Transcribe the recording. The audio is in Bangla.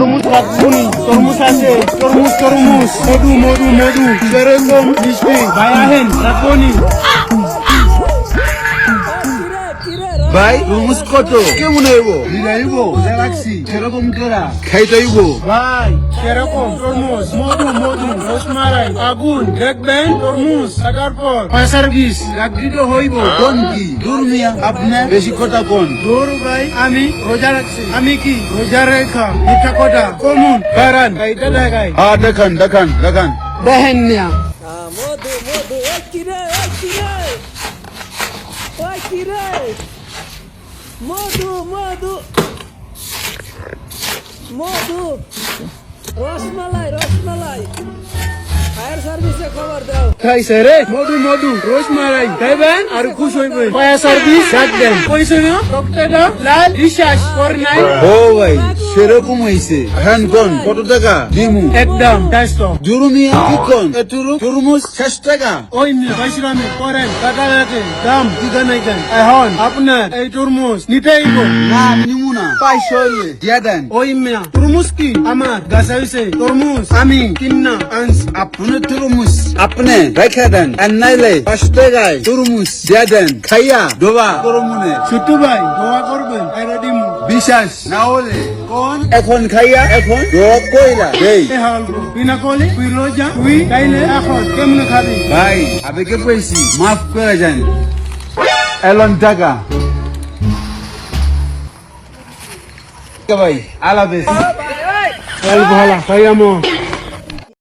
তরমুজ রাখবুনি, তরমুজ আছে, তরমুজ তরমুজ, মধু মধু মধু, সেরকম মিষ্টি ভাই আহেন রাখবুনি। ভাই তরমুজ কত কেমন হইব? দিলাইব রাখছি সেরকম কেরা খাইতে হইব। ভাই সেরকম তরমুজ মধু মধু রসমালাই আগুন দেখবেন তরমুজ থাকার পর পয়সার বিষ রাখতে হইব। কোন কি দূর মিয়া আপনি বেশি কথা কোন। দূর ভাই আমি রোজা রাখছি। আমি কি রোজা রেখা মিথ্যা কথা কমুন কারণ এইটা দেখাই হ্যাঁ দেখান দেখান দেখান। দেখেন না মধু মধু ওই কিরে ওই কিরে ওই কিরে মধু মধু মধু রসমালাই রসমালাই ফায়ার সার্ভিসে খবর দাও। খাইছে রে মধু মধু রসমালাই খাইবেন আর খুশ হইবেন। পয়সা সার্ভিস রাখবেন কইছে না ডক্টরটা লাল বিশ্বাস কর নাই। ও ভাই সেরকম হইছে। হ্যান কোন কত টাকা দিমু? একদম 400 জুরু মিয়া কি কোন এতুরু তরমুজ 6 টাকা। ওই মিয়া বাইশরামে করেন টাকা রাখে দাম দিতে নাই কেন। এখন আপনার এই তরমুজ নিতে আইব না নিমু না 500 হইলে দিয়া দেন। ওই মিয়া তরমুজ কি আমার গাছে হইছে তরমুজ আমি কিন্না আনছি। আপনি তরমুজ আপনি রেখে দেন আর নাইলে 5 টাকায় তরমুজ দিয়া দেন খাইয়া দোবা তরমুনে ছোট্টু ভাই দোয়া করবেন এরা দিমু বিশ্বাস না হলে কোন এখন খাইয়া এখন রোগ কইরা এই এ হাল গো বিনা কলে তুই রোজা তুই তাইলে এখন কেমনে খাবি। ভাই আবেগে পেয়েছি মাফ করে যান। এলন টাকা ভাই আলাদা ভাই ভালা তাই আমো